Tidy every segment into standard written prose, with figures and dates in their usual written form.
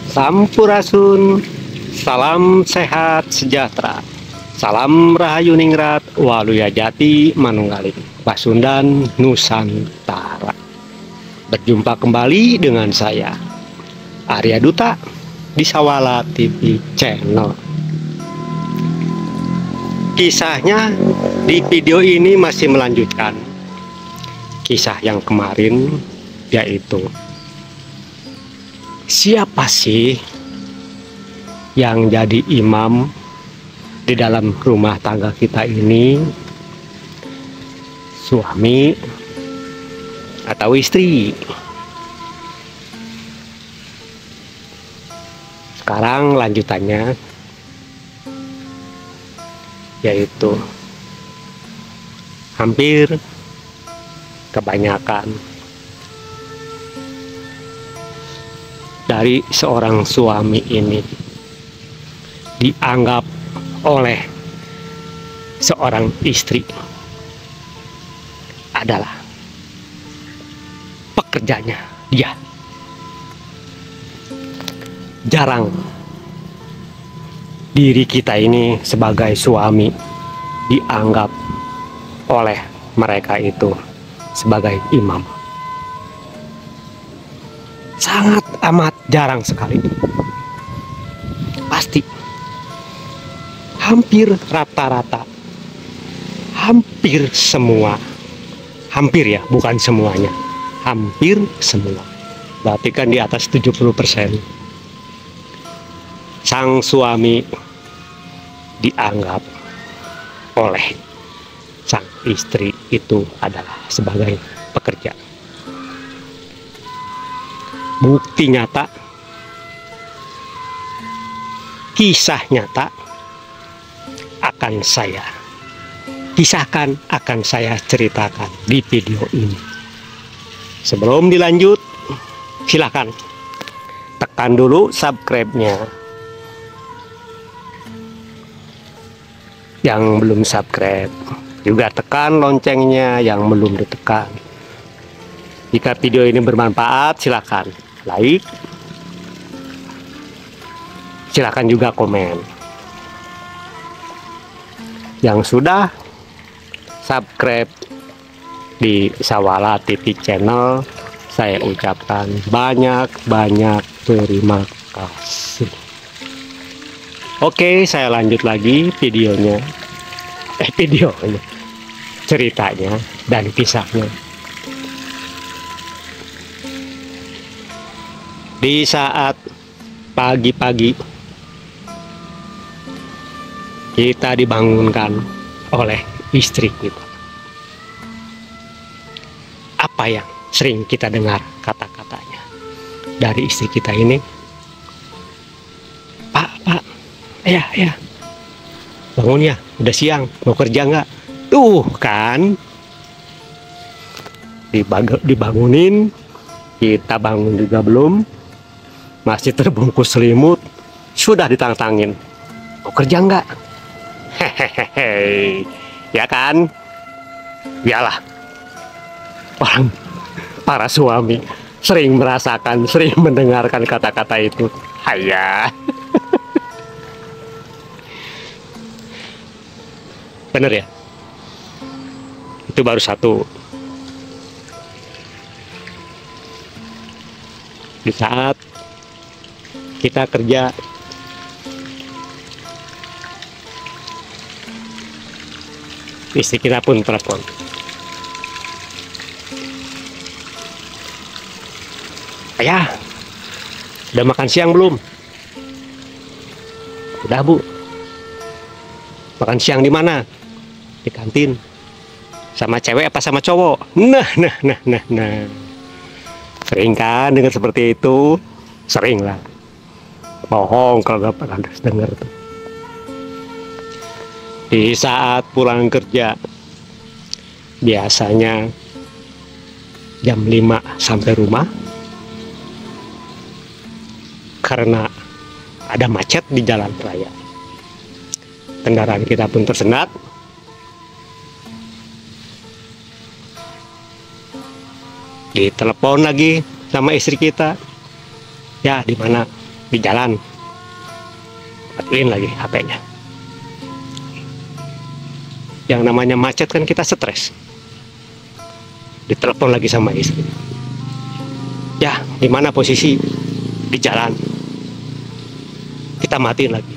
Sampurasun, salam sehat sejahtera, salam rahayu ningrat, waluya jati manunggaling, Pasundan Nusantara. Berjumpa kembali dengan saya, Arya Duta, di Sawala TV Channel. Kisahnya di video ini masih melanjutkan kisah yang kemarin, yaitu siapa sih yang jadi imam di dalam rumah tangga kita ini, suami atau istri? Sekarang lanjutannya, yaitu hampir kebanyakan dari seorang suami ini dianggap oleh seorang istri adalah pekerjanya dia. Jarang diri kita ini sebagai suami dianggap oleh mereka itu sebagai imam. Sangat amat jarang sekali. Pasti hampir rata-rata, hampir semua, hampir ya, bukan semuanya, hampir semua, berarti kan di atas 70%, sang suami dianggap oleh sang istri itu adalah sebagai pekerja. Bukti nyata, kisah nyata akan saya kisahkan, akan saya ceritakan di video ini. Sebelum dilanjut, silakan tekan dulu subscribe-nya. Yang belum subscribe juga tekan loncengnya yang belum ditekan. Jika video ini bermanfaat, silakan like, silakan juga komen. Yang sudah subscribe di Sawala TV Channel, saya ucapkan banyak terima kasih. Oke, saya lanjut lagi videonya, ceritanya dan kisahnya. Di saat pagi-pagi kita dibangunkan oleh istri kita. Apa yang sering kita dengar kata-katanya dari istri kita ini? Pak, ya, bangun ya, udah siang, mau kerja nggak? Tuh kan, dibangunin, kita bangun juga belum, masih terbungkus selimut, sudah ditantangin, mau kerja nggak? Hehehe, ya kan? Biarlah para suami sering merasakan, sering mendengarkan kata-kata itu. Hayah. Bener ya? Itu baru satu. Di saat kita kerja, istri kita pun telepon. Ayah, udah makan siang belum? Udah, Bu. Makan siang di mana? Di kantin. Sama cewek apa sama cowok? Nah. Sering kan dengar seperti itu? Sering lah. Bohong kalau gak pernah dengar tuh. Di saat pulang kerja, biasanya jam 5 sampai rumah, karena ada macet di jalan raya. Kendaraan kita pun tersendat. Ditelepon lagi sama istri kita. Ya, di mana? di jalan, matiin lagi HP-nya. Yang namanya macet kan kita stres, ditelepon lagi sama istri. Ya, di mana posisi? Di jalan. Kita matiin lagi.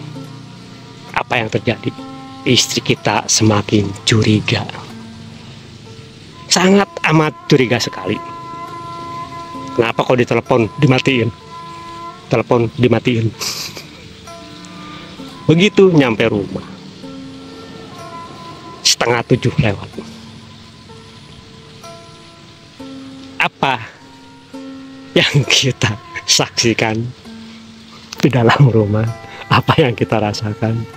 Apa yang terjadi? Istri kita semakin curiga. Sangat amat curiga sekali. Kenapa kok ditelepon dimatiin? Telepon dimatiin. Begitu nyampe rumah, 6:30 lewat. Apa yang kita saksikan di dalam rumah? Apa yang kita rasakan?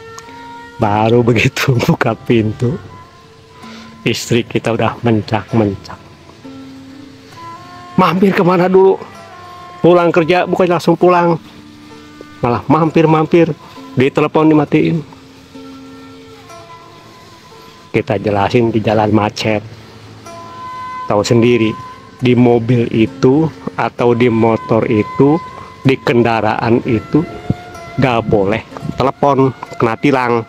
Baru begitu buka pintu, istri kita udah mencak-mencak. Mampir kemana dulu? Pulang kerja bukan langsung pulang, malah mampir-mampir, di telepon dimatiin. Kita jelasin di jalan macet. Tahu sendiri, di mobil itu atau di motor itu, di kendaraan itu gak boleh telepon, kena tilang.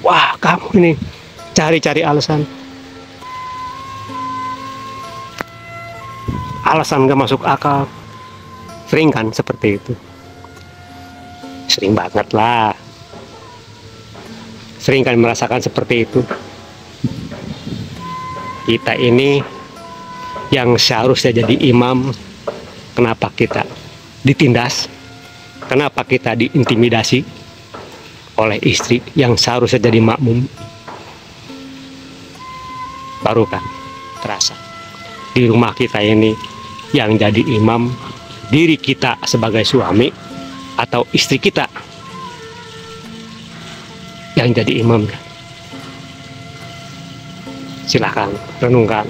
Wah, kamu ini cari-cari alasan. Alasan gak masuk akal. Sering kan seperti itu? Sering banget lah. Sering kan merasakan seperti itu. Kita ini yang seharusnya jadi imam, kenapa kita ditindas? Kenapa kita diintimidasi oleh istri yang seharusnya jadi makmum? Baru kan terasa di rumah kita ini yang jadi imam diri kita sebagai suami atau istri kita yang jadi imamnya. Silahkan renungkan.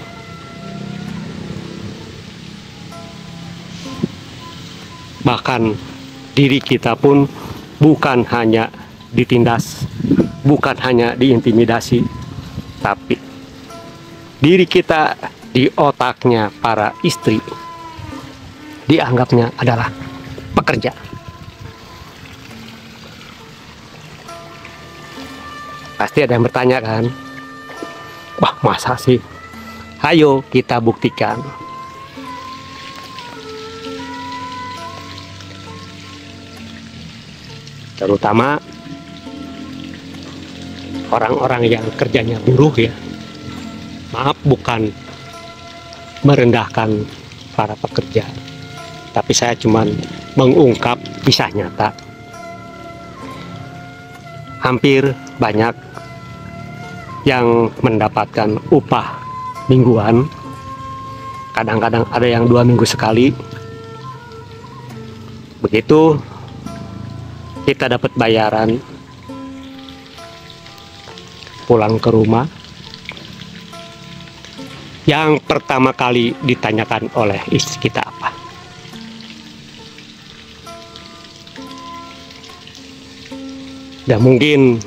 Bahkan diri kita pun bukan hanya ditindas, bukan hanya diintimidasi, tapi diri kita di otaknya para istri dianggapnya adalah pekerja. Pasti ada yang bertanya kan, wah masa sih? Ayo kita buktikan. Terutama orang-orang yang kerjanya buruh ya. Maaf, bukan merendahkan para pekerja, tapi saya cuman mengungkap kisah nyata. Hampir banyak yang mendapatkan upah mingguan, kadang-kadang ada yang 2 minggu sekali. Begitu kita dapat bayaran, pulang ke rumah, yang pertama kali ditanyakan oleh istri kita apa? Dan mungkin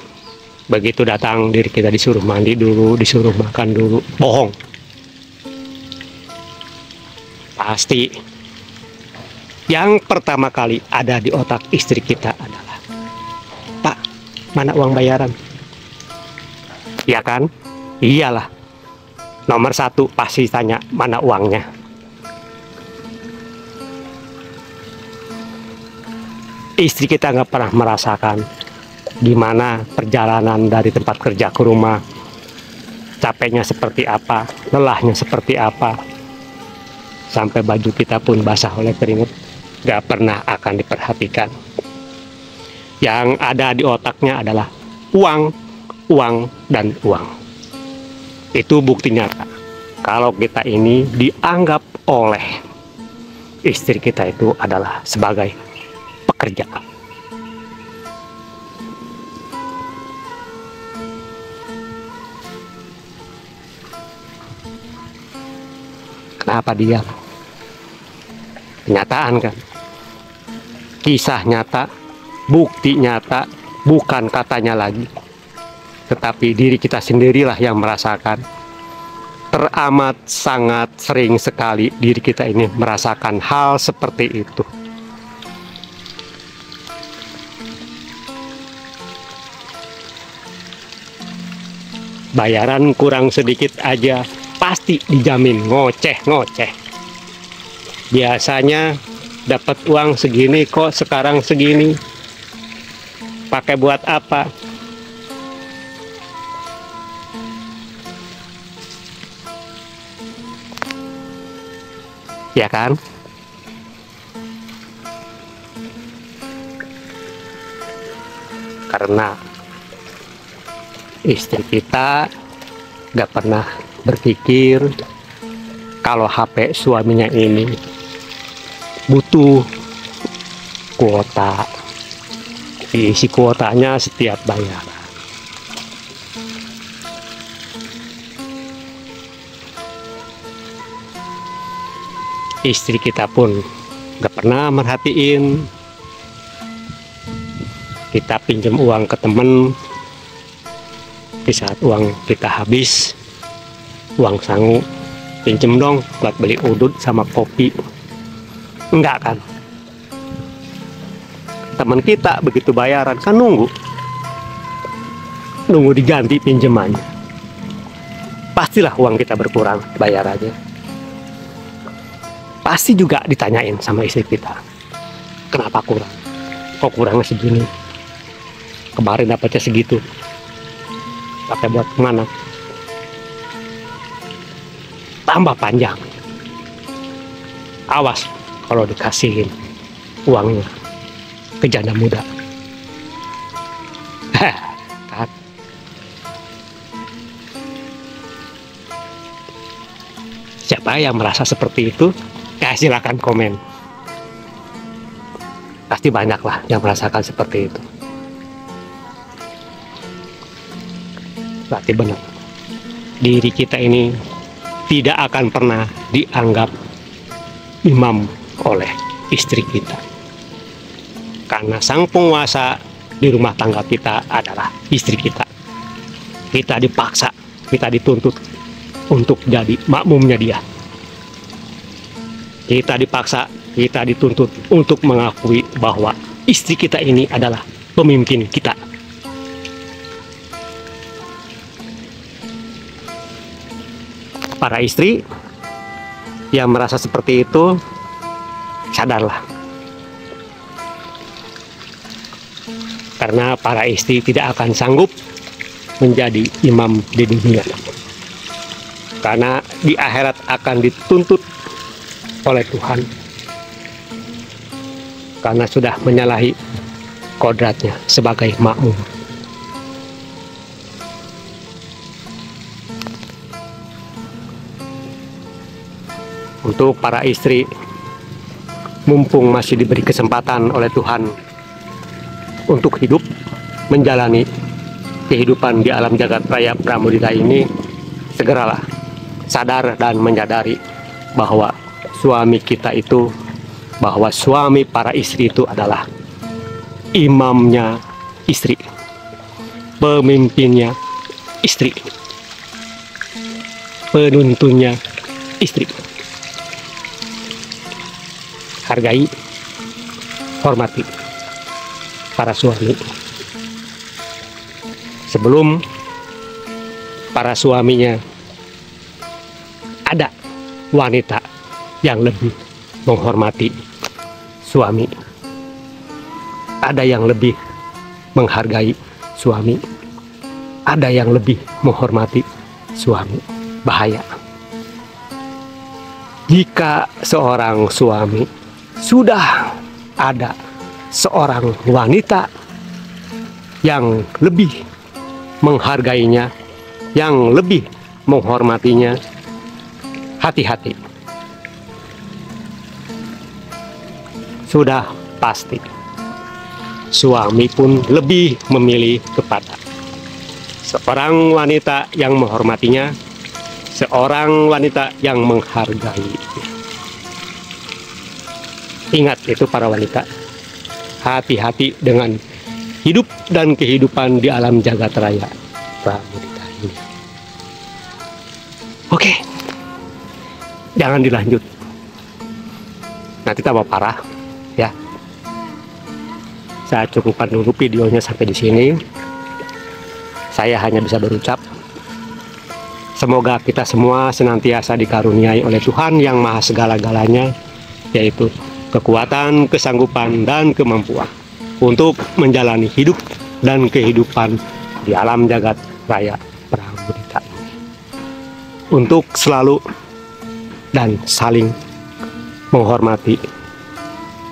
begitu datang diri kita disuruh mandi dulu, disuruh makan dulu. Bohong. Pasti yang pertama kali ada di otak istri kita adalah, Pak, mana uang bayaran? Iya kan? Iyalah. Nomor 1 pasti tanya mana uangnya. Istri kita nggak pernah merasakan gimana perjalanan dari tempat kerja ke rumah, capeknya seperti apa, lelahnya seperti apa, sampai baju kita pun basah oleh keringat, nggak pernah akan diperhatikan. Yang ada di otaknya adalah uang, uang, dan uang. Itu bukti nyata kalau kita ini dianggap oleh istri kita itu adalah sebagai pekerja. Kenapa dia? Kenyataan kan, kisah nyata, bukti nyata, bukan katanya lagi, tetapi diri kita sendirilah yang merasakan teramat sangat sering sekali diri kita ini merasakan hal seperti itu. Bayaran kurang sedikit aja pasti dijamin ngoceh-ngoceh. Biasanya dapat uang segini kok sekarang segini. Pakai buat apa? Ya kan? Karena istri kita gak pernah berpikir kalau HP suaminya ini butuh kuota, diisi kuotanya setiap bayaran. Istri kita pun gak pernah merhatiin kita pinjam uang ke temen. Di saat uang kita habis, uang sangu, pinjem dong buat beli udut sama kopi. Enggak kan? Teman kita begitu bayaran kan nunggu diganti pinjamannya. Pastilah uang kita berkurang bayarannya. Pasti juga ditanyain sama istri kita, kenapa kurang? Kok kurangnya segini? Kemarin dapatnya segitu. Pakai buat mana? Tambah panjang. Awas kalau dikasihin uangnya ke janda muda. Kan? Siapa yang merasa seperti itu? Ya silakan komen. Pasti banyak lah yang merasakan seperti itu. Berarti benar, diri kita ini tidak akan pernah dianggap imam oleh istri kita, karena sang penguasa di rumah tangga kita adalah istri kita. Kita dipaksa, kita dituntut untuk jadi makmumnya dia. Kita dipaksa, kita dituntut untuk mengakui bahwa istri kita ini adalah pemimpin kita. Para istri yang merasa seperti itu, sadarlah. Karena para istri tidak akan sanggup menjadi imam di dunia. Karena di akhirat akan dituntut oleh Tuhan. Karena sudah menyalahi kodratnya sebagai makmum. Untuk para istri, mumpung masih diberi kesempatan oleh Tuhan untuk hidup, menjalani kehidupan di alam jagat raya Pramudita ini, segeralah sadar dan menyadari bahwa suami kita itu, bahwa suami para istri itu adalah imamnya istri, pemimpinnya istri, penuntunnya istri. Hargai, hormati para suami. Sebelum para suaminya, ada wanita yang lebih menghormati suami. Ada yang lebih menghargai suami. Ada yang lebih menghormati suami. Bahaya jika seorang suami sudah ada seorang wanita yang lebih menghargainya, yang lebih menghormatinya. Hati-hati. Sudah pasti suami pun lebih memilih kepada seorang wanita yang menghormatinya, seorang wanita yang menghargai. Ingat itu para wanita, hati-hati dengan hidup dan kehidupan di alam jagat raya Pramudita ini. Oke. jangan dilanjut, nanti tambah parah ya. Saya cukupkan dulu videonya sampai di sini. Saya hanya bisa berucap, semoga kita semua senantiasa dikaruniai oleh Tuhan yang Maha Segala-galanya, yaitu kekuatan, kesanggupan, dan kemampuan untuk menjalani hidup dan kehidupan di alam jagat raya Pramudica ini, untuk selalu dan saling menghormati,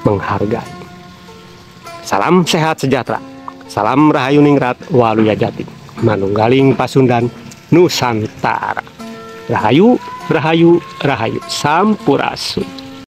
menghargai. Salam sehat sejahtera, salam Rahayu Ningrat Waluya Jati, Manunggaling Pasundan Nusantara. Rahayu, Rahayu, Rahayu, Sampurasun.